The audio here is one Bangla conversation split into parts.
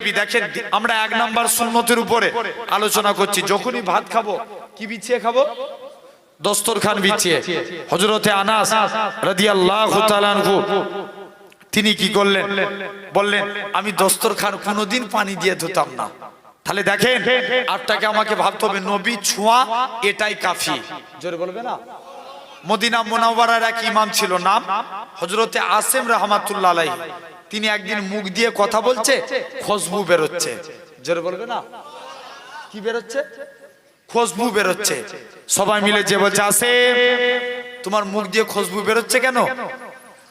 রাখবি। দেখেন আমরা 1 নাম্বার সুন্নতের উপরে আলোচনা করছি। যখনই ভাত খাবো কি বিছিয়ে খাবো? দস্তরখান বিছিয়ে। হযরতে আনাস রাদিয়াল্লাহু তাআলা আনহু তিনি কি করলেন? বললেন আমি দস্তরখান কোনোদিন পানি দিয়ে ধুতাম না। তাহলে দেখেন আপনাকে আমাকে ভাবতে হবে নবী ছোঁয়া এটাই কাফি। জোরে বলবে না? মদিনা মুনাওয়ারার এক ইমাম ছিল, নাম হযরতে আসিম রাহমাতুল্লাহ আলাইহি। তিনি একদিন মুখ দিয়ে কথা বলছে, খুশবু বেরোচ্ছে। জোরে বলবে না? কি বেরোচ্ছে? খুশবু বেরোচ্ছে। সবাই মিলে যে বলছে আসিম তোমার মুখ দিয়ে খুশবু বেরোচ্ছে কেন?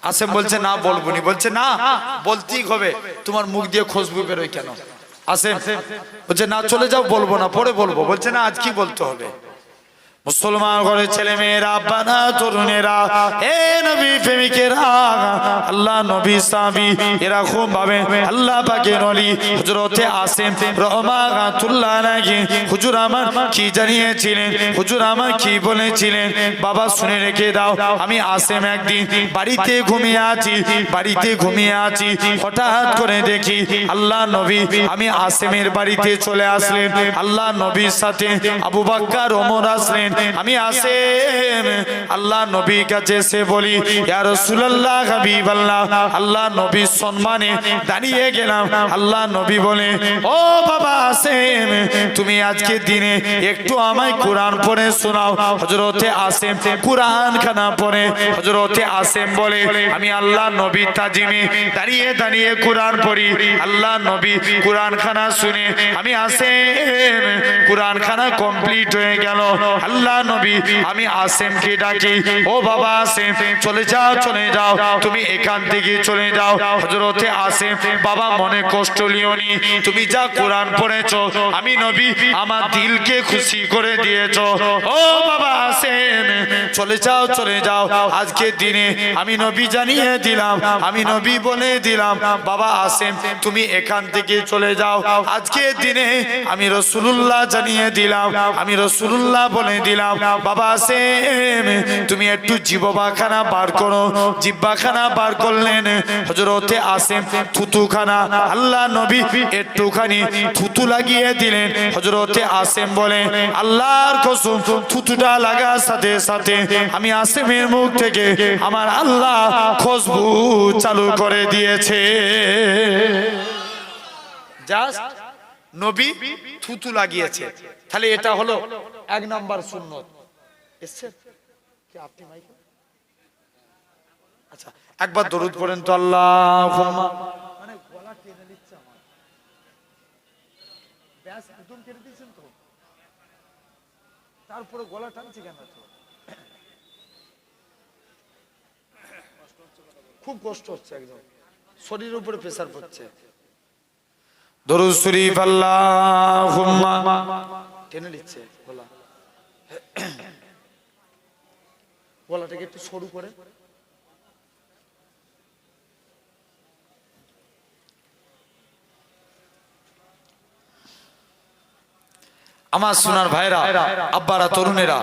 আসিম বলছে না বলবো নি। বলছে না বলতেই হবে, তোমার মুখ দিয়ে খুশবু বেরোয় কেন? আসিম বলছে না চলে যাও, বলবো না, পরে বলবো। বলছে না আজ কি বলতে হবে? মুসলমান ঘরের ছেলে মেয়েরা, আব্বারা, তরুণেরা, হে নবী প্রেমিকেরা, আল্লাহ নবী সাহাবী এরকম ভাবে আল্লাহ পাকের ওলি হযরতে আসিম রাহমাতুল্লাহ আলাইহি হুজুর আমার কি জানিয়েছিলেন, হুজুর আমার কি বলেছিলেন? বাবা শুনে রেখে দাও। আমি আসিম একদিন বাড়িতে ঘুমিয়ে আছি, হঠাৎ করে দেখি আল্লাহ নবী আমি আসিমের বাড়িতে চলে আসলেন। আল্লাহ নবীর সাথে আবু বকর ওমর আসলেন। আমি আসিম আল্লাহ নবীর কাছে এসে বলি ইয়া রাসূলুল্লাহ হাবিবাল্লাহ, আল্লাহ নবীর সম্মানে দাঁড়িয়ে গেলাম। আল্লাহ নবী বলে ও বাবা আসিম তুমি আজকে দিনে একটু আমায় কোরআন পড়ে শোনাও। হযরতে আসিম কোরআন খানা পড়ে। হযরতে আসিম বলে আমি আল্লাহ নবীর তাজিমে দাঁড়িয়ে দাঁড়িয়ে কোরআন পড়ি। আল্লাহ নবী কোরআন খানা শুনে আমি আসিম কোরআন খানা কমপ্লিট হয়ে গেল। আল্লাহ নবী আমি আসিমকে ডাকি ও বাবা আসিম চলে যাও তুমি এখান থেকে চলে যাও। হযরতে আসিম বাবা মনে কষ্ট লিওনি, তুমি যা কোরআন পড়েছো আমি নবী আমার দিলকে খুশি করে দিয়েছো। ও বাবা আসিম চলে যাও আজকে দিনে আমি নবী জানিয়ে দিলাম, আমি নবী বলে দিলাম বাবা আসিম তুমি এখান থেকে চলে যাও। আজকে দিনে আমি রাসূলুল্লাহ জানিয়ে দিলাম, আমি রাসূলুল্লাহ বলে দিলাম বাবা আসিম তুমি একটু জিহ্বাখানা বার করো। জিহ্বাখানা বার করলেন হযরতে আসিম থুতুখানা আল্লাহ নবী একটুখানি থুতু লাগিয়ে দিলেন। হযরতে আসিম বলে আল্লাহর কসম থুতুটা লাগার সাথে সাথে আমি আসিমের মুখ থেকে আমার আল্লাহ খুশবু চালু করে দিয়েছে। জাস্ট নবী থুতু লাগিয়েছে। তাহলে এটা হলো 1 নাম্বার সুন্নত। এসছে কি আপনি মাইকে? আচ্ছা একবার দরুদ পড়েন তো আল্লাহুম্মা। মানে গলা টেনে নিচ্ছে আমার, ব্যাস একদম কেটে দিয়েছেন তো, তারপরে গলা টানছে কেন? খুব কষ্ট হচ্ছে, একদম শরীরের উপরে প্রেসার পড়ছে। দরুদ শরীফ আল্লাহুম্মা টেনে নিচ্ছে গলা, গলাটাকে একটু সরু করে। আমার সোনার ভাইরা, আব্বারা, তরুণেরা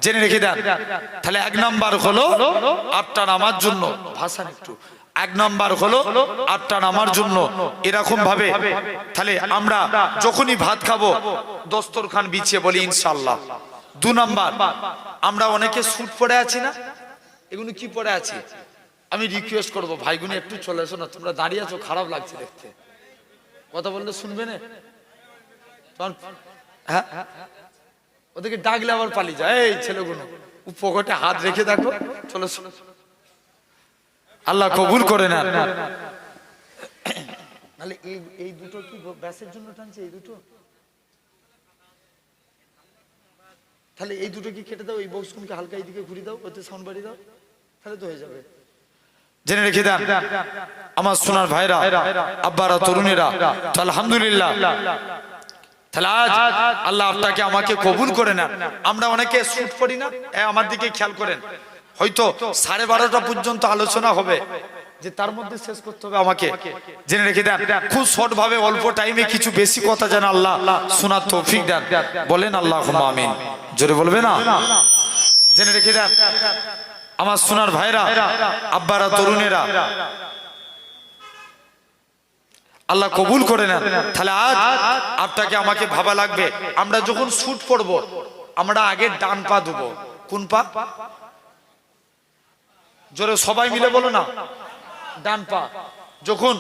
জেনে রেখে দেন। তাহলে 1 নাম্বার হলো আটটা নামার জন্য ভাষণ একটু 1 নাম্বার হলো আটটা নামার জন্য এরকম ভাবে। তাহলে আমরা যখনই ভাত খাবো দস্তরখান বিছিয়ে বলি ইনশাআল্লাহ। 2 নাম্বার আমরা অনেকে স্যুট পরে আছি না, এগুলো কি পরে আছি? আমি রিকোয়েস্ট করবো ভাইগুনি একটু চলে এসো না, তোমরা দাঁড়িয়ে আছো খারাপ লাগছে দেখতে, কথা বললে শুনবে না। হ্যাঁ ওদেরকে ডাকলে আবার পালিয়ে যায়। এই ছেলেগুলো পকেটে হাত রেখে দেখো, চলো আল্লাহ কবুল করে না। তাহলে এই দুটো কি ব্যাসের জন্য টানছে? এই দুটো, তাহলে এই দুটো কি কেটে দাও, এই বক্সগুলোকে হালকা এইদিকে ঘুরিয়ে দাও, ওতে সাউন্ড বাড়িয়ে দাও, তাহলে তো হয়ে যাবে। জেনে রেখে দেন আমার সোনার ভাইরা, আব্বারা, তরুণেরা। তো আলহামদুলিল্লাহ তাহলে আজ আল্লাহ আপনাকে আমাকে কবুল করে নেন। আমরা অনেকে শুট পড়ি না, আমার দিকে খেয়াল করেন, হয়তো 12:30 পর্যন্ত আলোচনা হবে, যে তার মধ্যে শেষ করতে হবে আমাকে। জেনে রেখে দেন খুব শর্ট ভাবে অল্প টাইমে কিছু বেশি কথা যেন আল্লাহ শোনার তৌফিক দেন। বলেন আল্লাহুম্মা আমিন, জোরে বলবে না? জেনে রেখে দেন আমার সোনার ভাইরা, আব্বারা, তরুণেরা, আল্লাহ কবুল করে নেন। তাহলে আজ আপনাকে আমাকে ভাবা লাগবে, আমরা যখন শুট পড়বো আমরা আগে ডান পা দেবো। কোন পা? জোরে সবাই মিলে বলো না, ডান পা। যখন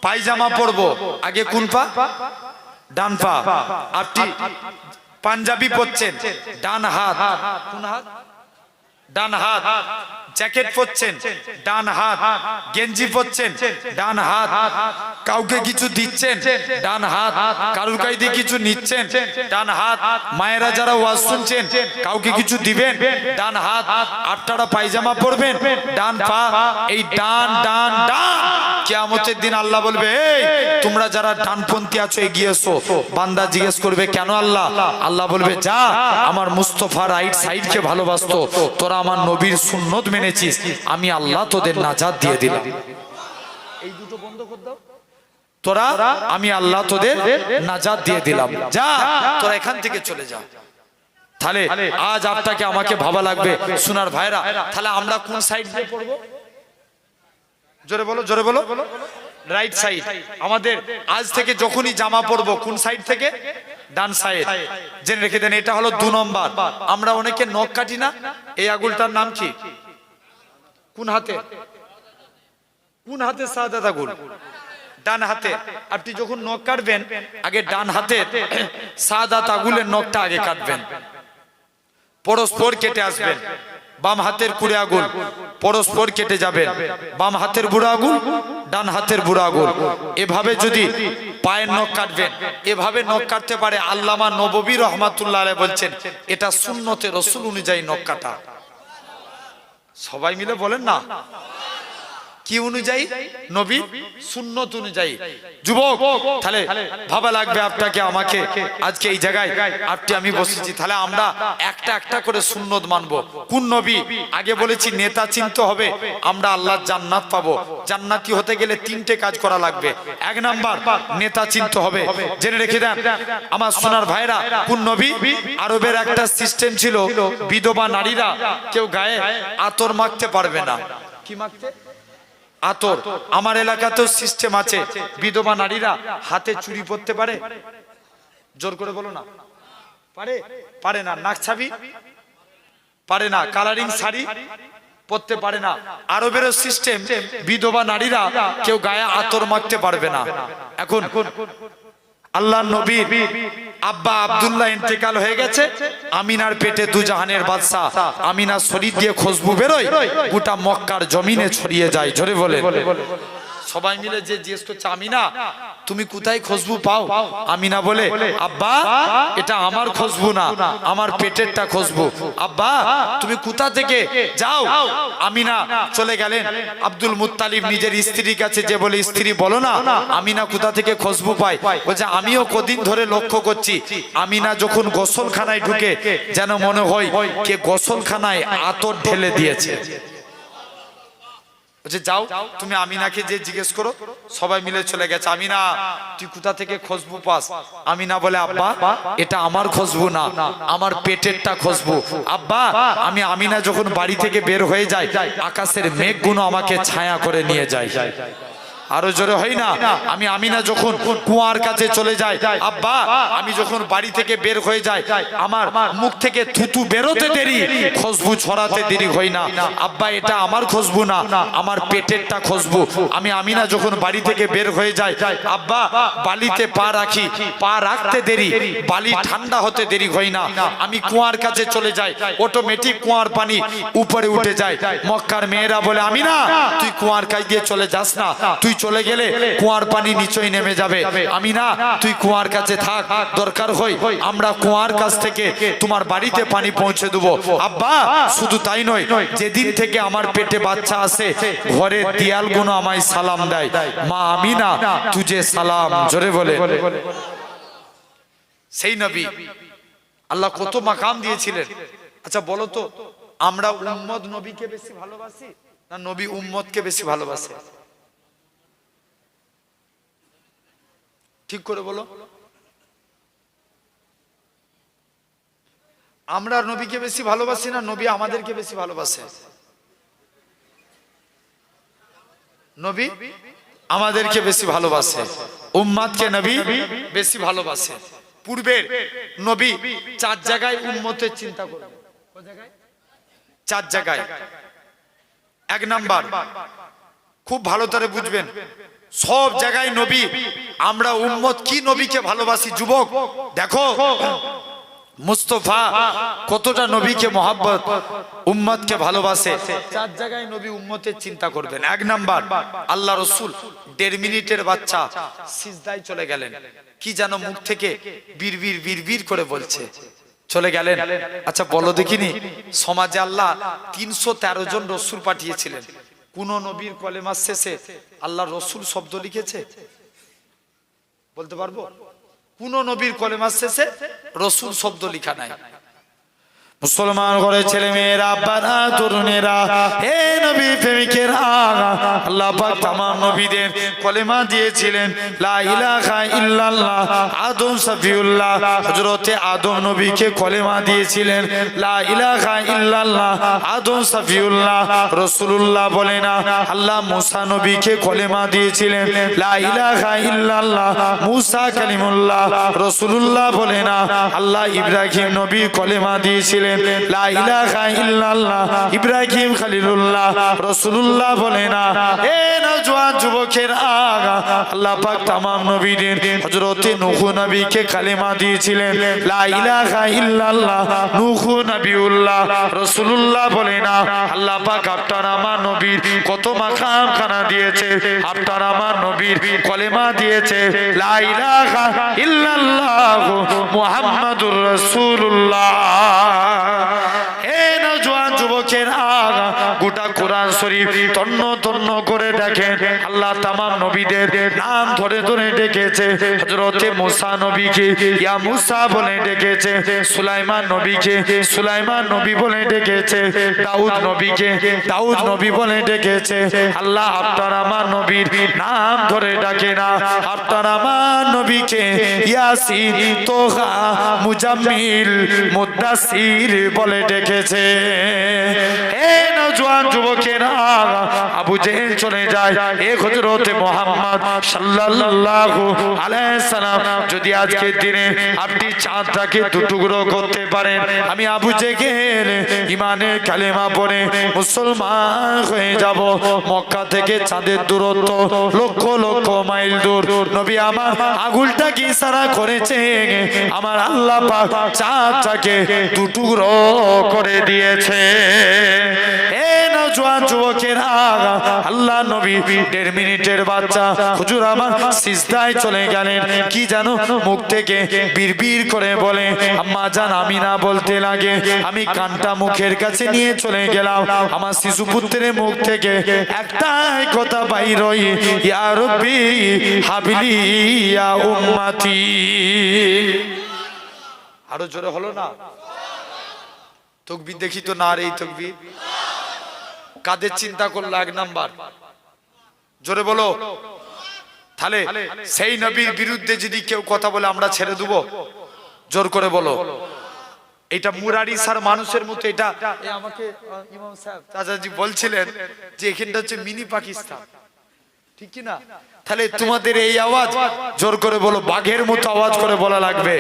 পায়জামা পরবো আগে কোন পা? ডান পা। আপনি পাঞ্জাবি পরছেন ডান হাত, কোন হাত? ডান হাত। জ্যাকেট পরছেন ডান হাত, গেঞ্জি পরছেন ডান হাত, কাউকে কিছু দিচ্ছেন ডান হাত, কারুর কাছে কিছু নিচ্ছেন ডান হাত, মায়েরা যারা ওয়াজ শুনছেন কাউকে কিছু দিবেন ডান হাত, আপনারা পায়জামা পরবেন ডান পা। এই ডান ডান ডান, কিয়ামতের দিন আল্লাহ বলবে, এই তোমরা যারা ডানপন্থী আছো এগিয়ে এসো। বান্দা জিজ্ঞেস করবে, কেন আল্লাহ? আল্লাহ বলবে, যা আমার মুস্তাফা রাইট সাইডকে ভালোবাসতো, তোরা আমার নবীর সুন্নত মেনেছিস, আমি আল্লাহ তোদের নাজাত দিয়ে দিলাম। এই দুটো বন্ধ করে দাও, তোরা আমি আল্লাহ তোদের নাজাত দিয়ে দিলাম, যা তোরা এখান থেকে চলে যা। তাহলে আজ আপনাকে আমাকে ভাবা লাগবে সোনার ভাইরা, তাহলে আমরা কোন সাইড দিয়ে পড়বো? জোরে বলো, জোরে বলো। Right side. আমাদের আজ থেকে যখনই জামা পরবো কোন সাইড থেকে? ডান সাইড। জেনে রেখে দেন, এটা হলো 2 নম্বর। আমরা অনেকে নখ কাটি না, এই আগুলটার নাম কি? কোন হাতে? কোন হাতে সাদাত আগুল? ডান হাতে। আপনি যখন নখ কাটবেন আগে ডান হাতে সাদাত আগুলের নখটা আগে কাটবেন, পরস্পর কেটে আসবেন। বাম হাতের কুড়ে আগুল পরস্পর কেটে যাবেন, বাম হাতের বুড়া আগুল ডান হাতের বুড়া আগুল। এভাবে যদি পায়ের নখ কাটবেন, এভাবে নখ কাটতে পারে। আল্লামা নববী রহমাতুল্লাহ আলাইহি বলছেন, এটা সুন্নতে রাসূল অনুযায়ী নখ কাটা। সবাই মিলে বলেন না, কি অনুযায়ী? নবী সুন্নত অনুযায়ী। যুবক, তাহলে ভাবা লাগবে আপনাকে আমাকে, আজকে এই জায়গায় আপনি আমি বসেছি, তাহলে আমরা একটা একটা করে সুন্নত মানবো। কোন নবী? আগে বলেছি নেতা চিনতে হবে, আমরা আল্লাহর জান্নাত পাবো। জান্নাতি হতে গেলে 3টে কাজ করা লাগবে। 1 নাম্বার নেতা চিনতে হবে। জেনে রেখে দেন আমার সোনার ভাইরা, কোন নবী? আরবের একটা সিস্টেম ছিল, বিধবা নারীরা কেউ গায়ে আতর মাখতে পারবে না। কি মাখতে? আতর। আমার এলাকাতেও সিস্টেম আছে, বিধবা নারীরা হাতে চুড়ি পরতে পারে। জোর করে বলো না, পারে? পারে না। নাক ছাবি পারে না, কালারিং শাড়ি পরতে পারে না। আরবের সিস্টেম, বিধবা নারীরা কেউ গায়ে আতর মাখতে পারবে না। এখন আল্লাহ নবীর আব্বা আব্দুল্লাহ ইন্তেকাল হয়ে গেছে, আমিনার পেটে দুজাহানের বাদশা আমিনার শরীর দিয়ে খুশবু বেরোয়, গোটা মক্কার জমিনে ছড়িয়ে যায়। জোরে বলে। সবাই মিলে যে জিজ্ঞেস করছে, আমিনা তুমি কোথায় খুশবু পাও? আমিনা বলে, আব্বা এটা আমার খুশবু না, আমার পেটেরটা খুশবু। আব্বা তুমি কোথা থেকে যাও? আমিনা চলে গেলেন আব্দুল মুত্তালিব নিজের স্ত্রীর কাছে, যে বলে, স্ত্রী বলো না আমিনা কোথা থেকে খুশবু পায়? বলছে, আমিও কদিন ধরে লক্ষ্য করছি, আমিনা যখন গোসলখানায় ঢুকে যেন মনে হয় কে গোসলখানায় আতর ঢেলে দিয়েছে। যাও তুমি আমিনাকে যে জিজ্ঞেস করো। সবাই মিলে চলে গেছে, আমিনা তুই কোথা থেকে খুশবু পাস? আমিনা বলে, আব্বা এটা আমার খুশবু না, আমার পেটেরটা খুশবু। আব্বা আমি আমিনা যখন বাড়ি থেকে বের হয়ে যায়, আকাশের মেঘগুলো আমাকে ছায়া করে নিয়ে যায়। আরো জোরে হয় না? আমি আমিনা যখন কুয়ার কাছে চলে যাই, আব্বা আমি যখন বাড়ি থেকে বের হয়ে যাই, আমার মুখ থেকে থুতু বেরোতে দেরি, খুশবু ছড়াতে দেরি হয় না। আব্বা এটা আমার খুশবু না, আমার পেটেরটা খুশবু। আমি আমিনা যখন বাড়ি থেকে বের হয়ে যাই, আব্বা বালিতে পা রাখি, পা রাখতে দেরি, বালি ঠান্ডা হতে দেরি হয় না। আমি কুয়ার কাছে চলে যাই, অটোমেটিক কুয়ার পানি উপরে উঠে যায়। মক্কার মেয়েরা বলে, আমিনা তুই কুয়ার কাছে দিয়ে চলে যাস না, তুই চলে গেলে কুয়ার পানি নিচেই নেমে যাবে। আমিনা তুই কুয়ার কাছে থাক, দরকার হয় আমরা কুয়ার কাছ থেকে তোমার বাড়িতে পানি পৌঁছে দেবো। আব্বা শুধু তাই নয়, যেদিন থেকে আমার পেটে বাচ্চা আসে, ঘরের দেয়ালগুলো আমায় সালাম দেয়, মা আমিনা তুঝে সালাম। জোরে বলে। সেই নবী আল্লাহ কত মাকাম দিয়েছিলেন। আচ্ছা বলো তো, আমরা উম্মত নবীকে বেশি ভালোবাসি না নবী উম্মতকে বেশি ভালোবাসে? ঠিক করে বলো। আমরা নবীকে বেশি ভালোবাসি না নবী আমাদেরকে বেশি ভালোবাসে? নবী আমাদেরকে বেশি ভালোবাসে, উম্মাদকে নবী বেশি ভালোবাসে। পূর্বের নবী 4 জায়গায় উম্মতের চিন্তা করবেন। কোন জায়গায়? 4 জায়গায়। 1 নাম্বার, খুব ভালো করে বুঝবেন, সব জায়গায় নবী, আমরা উম্মত কি নবীকে ভালোবাসি। যুবক দেখো মুস্তাফা কতটা নবীকে মহব্বত, উম্মতকে ভালোবাসে। 4 জায়গায় নবী উম্মতের চিন্তা করবেন। 1 নাম্বার, আল্লাহ রসুল 1.5 মিনিটের বাচ্চা সিজদায় চলে গেলেন, কি যেন মুখ থেকে বিড়বিড় বিড়বিড় করে বলছে, চলে গেলেন। আচ্ছা বলো দেখিনি, সমাজে আল্লাহ 313 জন রসুল পাঠিয়েছিলেন, কোন নবীর কলেমার শেষে আল্লাহ রসুল শব্দ লিখেছে? বলতে পারবো? কোন নবীর কলেমার শেষে রসুল শব্দ লিখা নাই। মুসলমান ঘরে ছেলে মেয়েরা, আব্বারা, তরুণেরা, হে নবী প্রেমিকেরা, আল্লাহ পাক তামাম নবীদের কলেমা দিয়েছিলেন লা ইলাহা ইল্লাল্লাহ। আদম সফিউল্লাহ হযরতে আদম নবীকে কলেমা দিয়েছিলেন লা ইলাহা ইল্লাল্লাহ, আদম সফিউল্লাহ। রাসূলুল্লাহ বলে না, আল্লাহ মুসা নবীকে কলেমা দিয়েছিলেন লা ইলাহা ইল্লাল্লাহ, মুসা কালিমুল্লাহ। রাসূলুল্লাহ বলে না, আল্লাহ ইব্রাহিম নবী কলেমা দিয়েছিলেন লা ইলাহা ইল্লাল্লাহ, ইব্রাহিম খলিলুল্লাহ। রাসূলুল্লাহ বলে না, এ নওজোয়ান যুবকের আগা, আল্লাহ পাক তামাম নবীদের হযরতে নূহ নবীকে কালেমা দিয়েছিলেন লা ইলাহা ইল্লাল্লাহ, নূহ নবিউল্লাহ। রাসূলুল্লাহ বলে না, আল্লাহ পাক আপনার আমার নবীর কত মাকাম খানা দিয়েছে, আপনার আমার নবীর কলেমা দিয়েছে লা ইলাহা ইল্লাল্লাহ মুহাম্মাদুর রাসূলুল্লাহ। হে নওজোয়ান যুবকের আগা, গোটা কোরআন শরীফ তন্ন তন্ন করে দেখেন, আল্লাহ তামাম নবীদের নাম ধরে ধরে ডেকেছে। হযরতে মুসা নবীকে ইয়া মুসা বলে ডেকেছে, সুলাইমান নবীকে সুলাইমান নবী বলে ডেকেছে, দাউদ নবীকে দাউদ নবী বলে ডেকেছে। আল্লাহ আপনার আমার নবীর নাম ধরে ডাকে না, আপনার আমার নবীকে ইয়াসিন, তোহা, মুজাম্মিল, মুদ্দাসির বলে ডেকেছে। হে নওজোয়ান যুবকেরা, আবু জেহেল চলে যায়, এ হযরতে মুহাম্মদ সাল্লাল্লাহু আলাইহি সাল্লাম যদি আজকের দিনে আপনি চাঁদটাকে দুটুকরো করতে পারেন, আমি আবু জেহেল ঈমানের কালেমা পড়ে মুসলমান হয়ে যাব। মক্কা থেকে চাঁদের দূরত্ব লক্ষ লক্ষ মাইল দূর। নবী আমার আঙুলটাকে ইশারা করেছে, আমার আল্লাহ পাক চাঁদটাকে দুটুকরো করে দিয়েছে। এ নওজোয়ান যুবকেরা, আল্লাহ নবী 1.5 মিনিটের বাচ্চা হুজুর আমার সিজদায় চলে গেলেন, কি জানো মুখ থেকে বিড়বিড় করে বলে, আম্মা জান আমিনা বলতে লাগে, আমি কানটা মুখের কাছে নিয়ে চলে গেলাম, আমার শিশু পুত্রের মুখ থেকে একটাই কথা বাইর হয়, ইয়া রাব্বি হাবলি ইয়া উম্মতি। আরো জোরে হলো না? তাকবীর দেখি তো, না রে তাকবীর। কাদের চিন্তা করলো? 1 নাম্বার, জোরে বলো। তাহলে সেই নবীর বিরুদ্ধে যদি কেউ কথা বলে আমরা ছেড়ে দেব? জোর করে বলো। এটা মুরারি স্যার মানুষের মতো, এটা আমাকে ইমাম সাহেব চাচাজি বলছিলেন যে এখানটা হচ্ছে মিনি পাকিস্তান, ঠিক কি না? তাহলে তোমাদের এই আওয়াজ জোর করে বলো, বাঘের মতো আওয়াজ করে বলা লাগবে।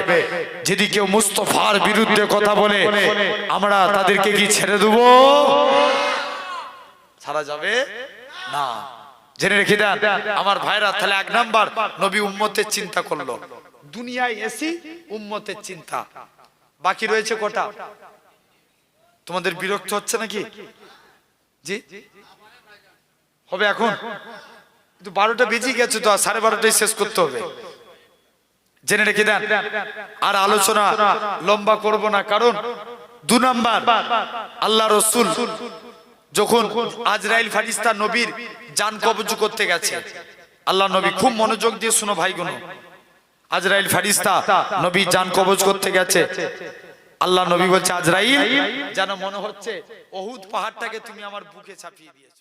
যদি কেউ মুস্তাফার বিরুদ্ধে কথা বলে আমরা তাদেরকে কি ছেড়ে দেবো? ছাড়া যাবে না, জেনে রেখে দেন আমার ভাইরা। তাহলে 1 নাম্বার, নবী উম্মতের চিন্তা করলো, দুনিয়ায় এসি উম্মতের চিন্তা। বাকি রয়েছে কটা? তোমাদের বিরক্ত হচ্ছে নাকি? জি হবে এখন, কিন্তু 12টা বেজে গেছে তো, 12:30টায় শেষ করতে হবে, জেনে রেখে দেন। আর আলোচনা লম্বা করব না, কারণ 2 নাম্বার, আল্লাহ রসুল যখন আজরাইল ফারিস্তা নবীর জান কবজ করতে গেছে, আল্লাহ নবী খুব মনোযোগ দিয়ে শুনো ভাইগুলো, আজরাইল ফারিস্তা নবী জান কবজ করতে গেছে, আল্লাহ নবী বলছে আজরাইল যেন মনে হচ্ছে উহুদ পাহাড়টাকে তুমি আমার বুকে চাপিয়ে দিয়েছো।